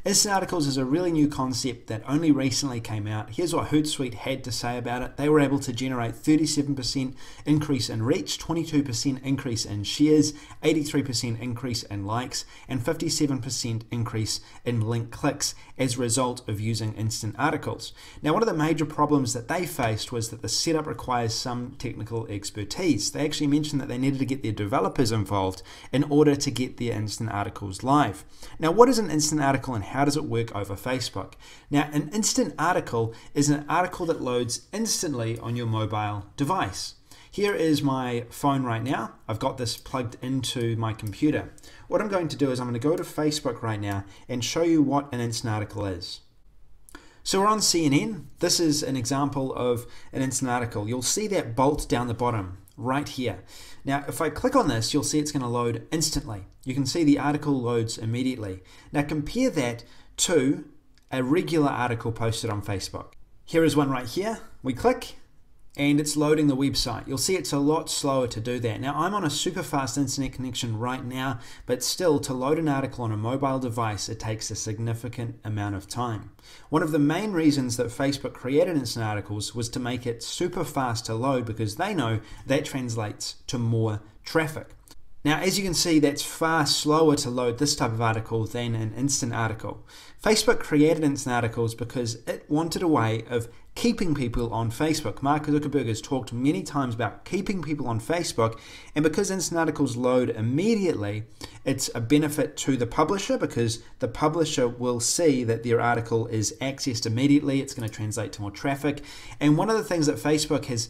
Instant articles is a really new concept that only recently came out. Here's what Hootsuite had to say about it. They were able to generate 37% increase in reach, 22% increase in shares, 83% increase in likes, and 57% increase in link clicks as a result of using instant articles. Now, one of the major problems that they faced was that the setup requires some technical expertise. They actually mentioned that they needed to get their developers involved in order to get their instant articles live. Now, what is an instant article and how does it work over Facebook? Now, an instant article is an article that loads instantly on your mobile device. Here is my phone right now. I've got this plugged into my computer. What I'm going to do is I'm going to go to Facebook right now and show you what an instant article is. So we're on CNN. This is an example of an instant article. You'll see that bolt down the bottom right here. Now, if I click on this, you'll see it's going to load instantly. You can see the article loads immediately. Now compare that to a regular article posted on Facebook. Here is one right here. We click and it's loading the website. You'll see it's a lot slower to do that. Now, I'm on a super fast internet connection right now, but still to load an article on a mobile device, it takes a significant amount of time. One of the main reasons that Facebook created instant articles was to make it super fast to load because they know that translates to more traffic. Now, as you can see, that's far slower to load this type of article than an instant article. Facebook created instant articles because it wanted a way of keeping people on Facebook. Mark Zuckerberg has talked many times about keeping people on Facebook, and because instant articles load immediately, it's a benefit to the publisher because the publisher will see that their article is accessed immediately. It's going to translate to more traffic. And one of the things that Facebook has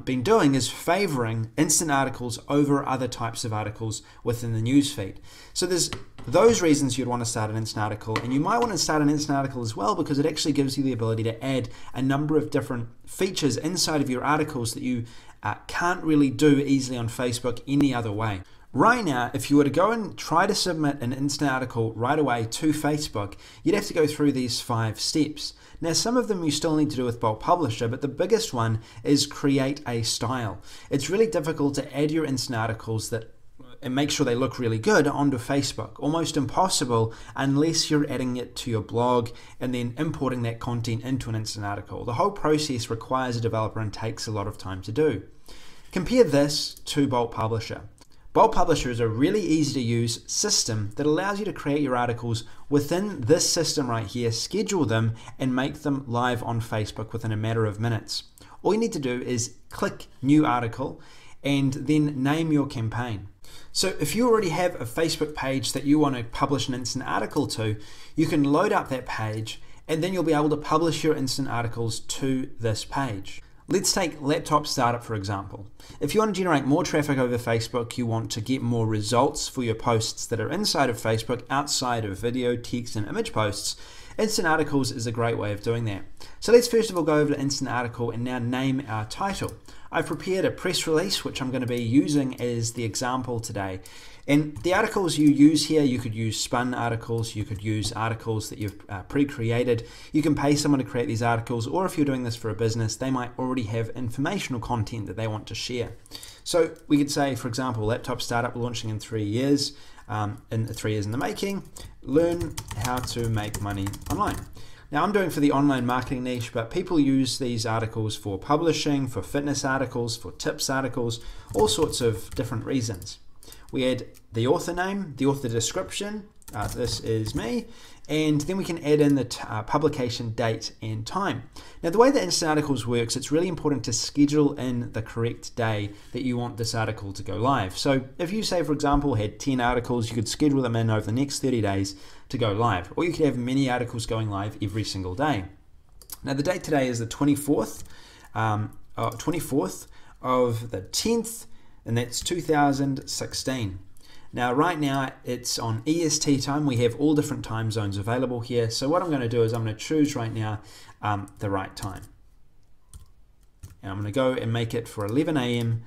been doing is favoring instant articles over other types of articles within the newsfeed. So there's those reasons you'd want to start an instant article, and you might want to start an instant article as well because it actually gives you the ability to add a number of different features inside of your articles that you can't really do easily on Facebook any other way. Right now, if you were to go and try to submit an instant article right away to Facebook, you'd have to go through these 5 steps. Now, some of them you still need to do with Bolt Publisher, but the biggest one is create a style. It's really difficult to add your instant articles and make sure they look really good onto Facebook. Almost impossible unless you're adding it to your blog and then importing that content into an instant article. The whole process requires a developer and takes a lot of time to do. Compare this to Bolt Publisher. Bolt Publisher is a really easy to use system that allows you to create your articles within this system right here, schedule them, and make them live on Facebook within a matter of minutes. All you need to do is click New Article and then name your campaign. So if you already have a Facebook page that you want to publish an instant article to, you can load up that page and then you'll be able to publish your instant articles to this page. Let's take Laptop Startup for example. If you want to generate more traffic over Facebook, you want to get more results for your posts that are inside of Facebook, outside of video, text, and image posts, instant articles is a great way of doing that. So let's first of all go over to instant article and now name our title. I've prepared a press release which I'm going to be using as the example today. And the articles you use here, you could use spun articles, you could use articles that you've pre-created. You can pay someone to create these articles, or if you're doing this for a business, they might already have informational content that they want to share. So we could say, for example, Laptop Startup launching in 3 years, in 3 years in the making, learn how to make money online. Now I'm doing for the online marketing niche, but people use these articles for publishing, for fitness articles, for tips articles, all sorts of different reasons. We add the author name, the author description, this is me, and then we can add in the publication date and time. Now the way that instant articles works, it's really important to schedule in the correct day that you want this article to go live. So if you say, for example, had 10 articles, you could schedule them in over the next 30 days to go live, or you could have many articles going live every single day. Now the date today is the 24th of the 10th, and that's 2016. Now right now it's on EST time. We have all different time zones available here. So what I'm going to do is I'm going to choose right now the right time. And I'm going to go and make it for 11 a.m.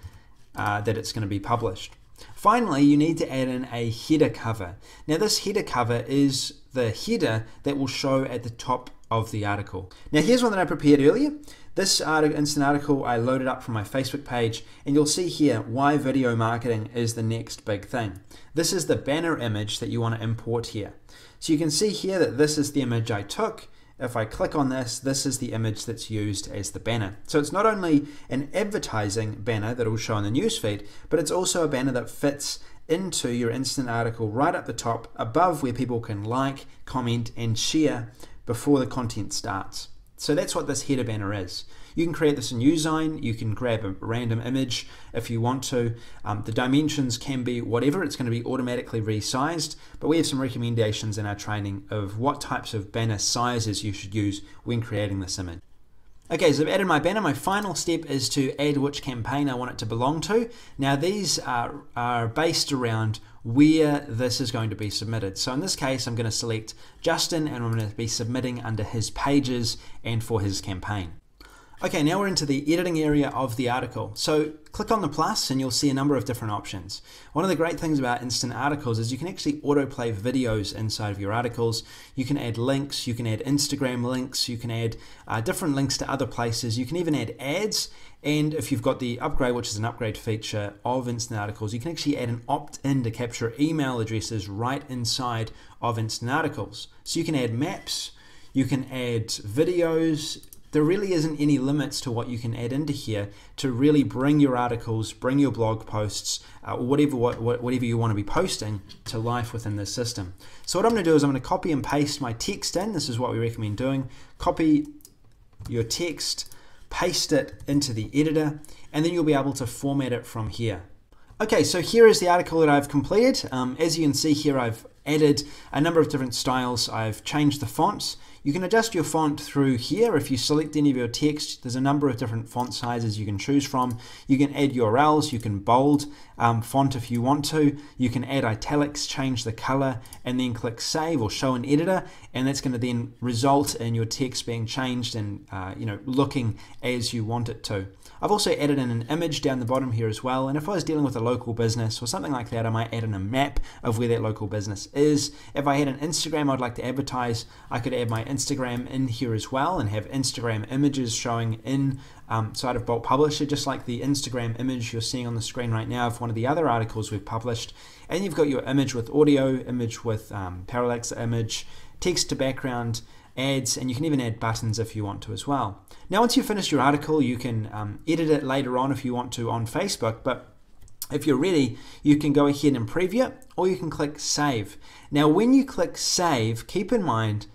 That it's going to be published. Finally, you need to add in a header cover. Now this header cover is the header that will show at the top of the article. Now here's one that I prepared earlier. This instant article I loaded up from my Facebook page, and you'll see here why video marketing is the next big thing. This is the banner image that you want to import here. So you can see here that this is the image I took. If I click on this, this is the image that's used as the banner. So it's not only an advertising banner that will show in the newsfeed, but it's also a banner that fits into your instant article right up the top above where people can like, comment, and share before the content starts. So that's what this header banner is. You can create this in Usein, you can grab a random image if you want to. The dimensions can be whatever, it's going to be automatically resized, but we have some recommendations in our training of what types of banner sizes you should use when creating this image. Okay, so I've added my banner. My final step is to add which campaign I want it to belong to. Now these are based around where this is going to be submitted. So in this case, I'm going to select Justin and I'm going to be submitting under his pages and for his campaign. Okay, now we're into the editing area of the article. So click on the plus and you'll see a number of different options. One of the great things about instant articles is you can actually autoplay videos inside of your articles. You can add links, you can add Instagram links, you can add different links to other places. You can even add ads. And if you've got the upgrade, which is an upgrade feature of instant articles, you can actually add an opt-in to capture email addresses right inside of instant articles. So you can add maps, you can add videos. There really isn't any limits to what you can add into here to really bring your articles, bring your blog posts, whatever you want to be posting to life within this system. So what I'm going to do is I'm going to copy and paste my text in. This is what we recommend doing. Copy your text, paste it into the editor, and then you'll be able to format it from here. Okay, so here is the article that I've completed. As you can see here, I've added a number of different styles. I've changed the fonts. You can adjust your font through here. If you select any of your text, there's a number of different font sizes you can choose from. You can add URLs, you can bold font if you want to. You can add italics, change the color, and then click save or show in editor, and that's going to then result in your text being changed and looking as you want it to. I've also added in an image down the bottom here as well, and if I was dealing with a local business or something like that, I might add in a map of where that local business is. If I had an Instagram I'd like to advertise, I could add my Instagram in here as well and have Instagram images showing inside of Bolt Publisher, just like the Instagram image you're seeing on the screen right now of one of the other articles we've published. And you've got your image with audio, image with parallax image, text to background, ads, and you can even add buttons if you want to as well. Now once you've finished your article, you can edit it later on if you want to on Facebook, but if you're ready, you can go ahead and preview it, or you can click save. Now when you click save, keep in mind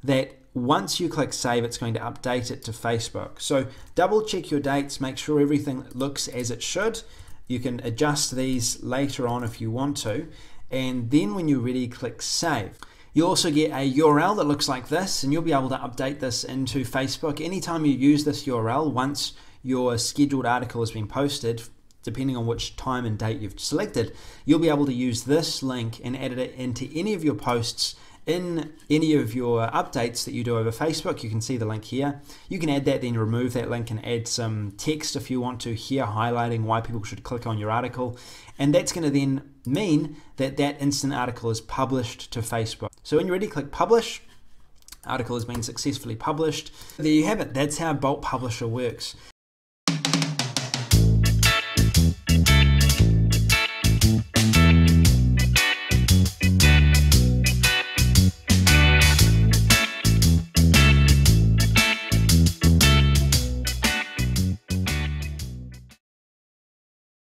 that once you click save, it's going to update it to Facebook. So double check your dates, make sure everything looks as it should. You can adjust these later on if you want to, and then when you're ready, click save. You also get a URL that looks like this, and you'll be able to update this into Facebook. Anytime you use this URL, once your scheduled article has been posted, depending on which time and date you've selected, you'll be able to use this link and edit it into any of your posts in any of your updates that you do over Facebook. You can see the link here. You can add that, then remove that link and add some text if you want to here, highlighting why people should click on your article. And that's going to then mean that that instant article is published to Facebook. So when you're ready, click publish. Article has been successfully published. There you have it. That's how Bolt Publisher works.